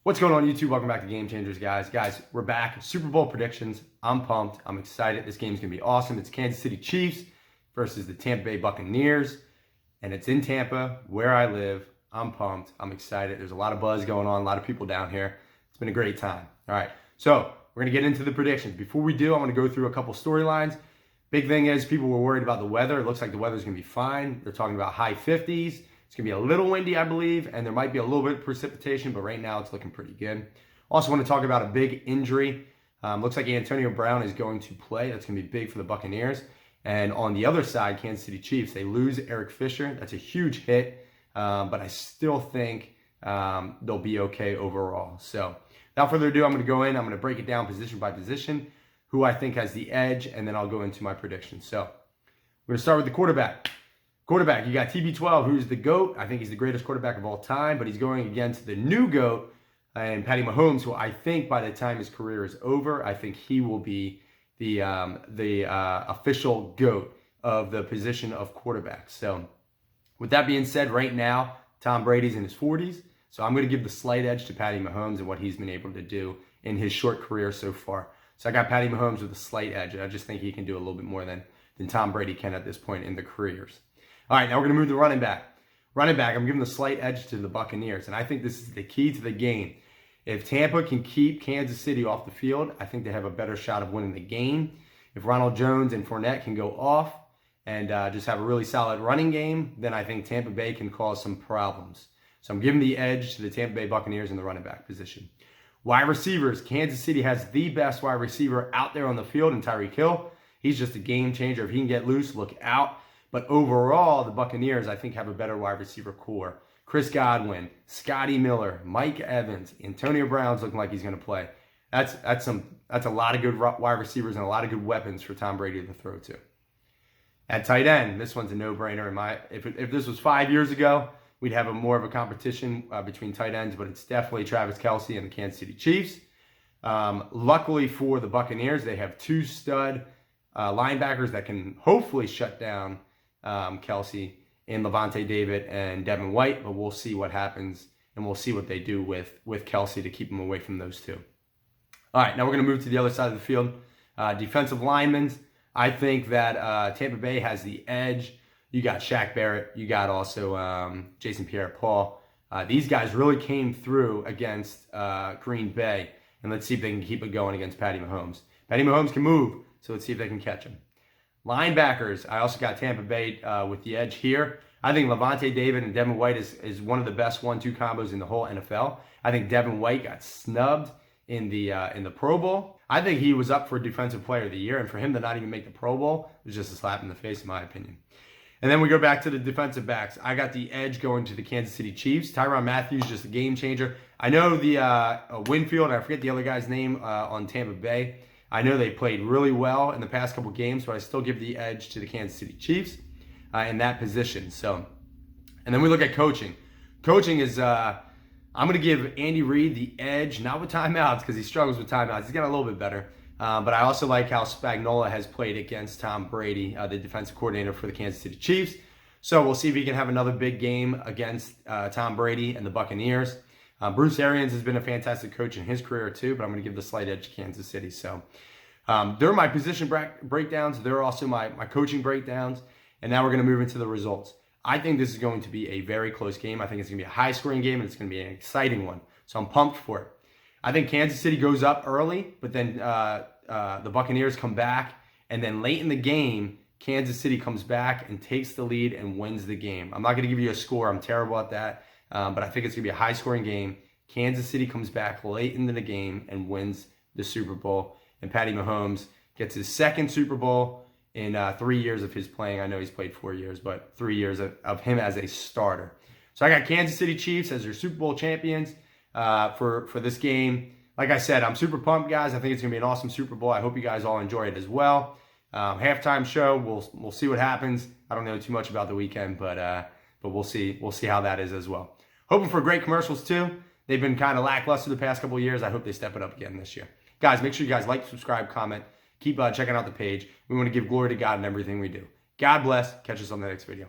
What's going on, YouTube? Welcome back to Game Changers, guys. Guys, we're back. Super Bowl predictions. I'm pumped. I'm excited. This game's going to be awesome. It's Kansas City Chiefs versus the Tampa Bay Buccaneers, and it's in Tampa, where I live. I'm pumped. I'm excited. There's a lot of buzz going on, a lot of people down here. It's been a great time. All right, so we're going to get into the predictions. Before we do, I'm going to go through a couple storylines. Big thing is people were worried about the weather. It looks like the weather's going to be fine. They're talking about high 50s. It's going to be a little windy, I believe, and there might be a little bit of precipitation, but right now it's looking pretty good. Also want to talk about a big injury. Looks like Antonio Brown is going to play. That's going to be big for the Buccaneers. And on the other side, Kansas City Chiefs, they lose Eric Fisher. That's a huge hit, but I still think they'll be okay overall. So without further ado, I'm going to go in. I'm going to break it down position by position, who I think has the edge, and then I'll go into my predictions. So we're going to start with the quarterback. Quarterback, you got TB12, who's the GOAT. I think he's the greatest quarterback of all time, but he's going against the new GOAT and Patty Mahomes, who I think by the time his career is over, I think he will be the official GOAT of the position of quarterback. So with that being said, right now, Tom Brady's in his 40s, so I'm going to give the slight edge to Patty Mahomes and what he's been able to do in his short career so far. So I got Patty Mahomes with a slight edge, and I just think he can do a little bit more than Tom Brady can at this point in their careers. All right, now we're going to move to running back. Running back, I'm giving the slight edge to the Buccaneers, and I think this is the key to the game. If Tampa can keep Kansas City off the field, I think they have a better shot of winning the game. If Ronald Jones and Fournette can go off and just have a really solid running game, then I think Tampa Bay can cause some problems. So I'm giving the edge to the Tampa Bay Buccaneers in the running back position. Wide receivers, Kansas City has the best wide receiver out there on the field in Tyreek Hill. He's just a game changer. If he can get loose, look out. But overall, the Buccaneers, I think, have a better wide receiver core. Chris Godwin, Scotty Miller, Mike Evans, Antonio Brown's looking like he's going to play. That's a lot of good wide receivers and a lot of good weapons for Tom Brady to throw to. At tight end, this one's a no-brainer. If this was 5 years ago, we'd have more of a competition between tight ends, but it's definitely Travis Kelce and the Kansas City Chiefs. Luckily for the Buccaneers, they have two stud linebackers that can hopefully shut down Kelce and Levante David and Devin White, but we'll see what happens and we'll see what they do with Kelce to keep him away from those two. All right, now we're going to move to the other side of the field. Defensive linemen, I think that Tampa Bay has the edge. You got Shaq Barrett, you got also Jason Pierre-Paul. These guys really came through against Green Bay, and let's see if they can keep it going against Patty Mahomes. Patty Mahomes can move, so let's see if they can catch him. Linebackers, I also got Tampa Bay with the edge here. I think Levante David and Devin White is one of the best 1-2 combos in the whole NFL. I think Devin White got snubbed in the Pro Bowl. I think he was up for Defensive Player of the Year, and for him to not even make the Pro Bowl was just a slap in the face, in my opinion. And then we go back to the defensive backs. I got the edge going to the Kansas City Chiefs. Tyrann Mathieu, just a game changer. I know the Winfield, I forget the other guy's name on Tampa Bay. I know they played really well in the past couple games, but I still give the edge to the Kansas City Chiefs in that position. So, and then we look at coaching. Coaching is, I'm going to give Andy Reid the edge, not with timeouts because he struggles with timeouts. He's got a little bit better. But I also like how Spagnuolo has played against Tom Brady, the defensive coordinator for the Kansas City Chiefs. So we'll see if he can have another big game against Tom Brady and the Buccaneers. Bruce Arians has been a fantastic coach in his career too, but I'm going to give the slight edge to Kansas City. So they're my position breakdowns. They're also my coaching breakdowns. And now we're going to move into the results. I think this is going to be a very close game. I think it's going to be a high-scoring game, and it's going to be an exciting one. So I'm pumped for it. I think Kansas City goes up early, but then the Buccaneers come back. And then late in the game, Kansas City comes back and takes the lead and wins the game. I'm not going to give you a score. I'm terrible at that. But I think it's going to be a high-scoring game. Kansas City comes back late into the game and wins the Super Bowl. And Patty Mahomes gets his second Super Bowl in 3 years of his playing. I know he's played 4 years, but 3 years of him as a starter. So I got Kansas City Chiefs as your Super Bowl champions for this game. Like I said, I'm super pumped, guys. I think it's going to be an awesome Super Bowl. I hope you guys all enjoy it as well. Halftime show, we'll see what happens. I don't know too much about the weekend, but we'll see. We'll see how that is as well. Hoping for great commercials too. They've been kind of lackluster the past couple of years. I hope they step it up again this year. Guys, make sure you guys like, subscribe, comment. Keep checking out the page. We want to give glory to God in everything we do. God bless. Catch us on the next video.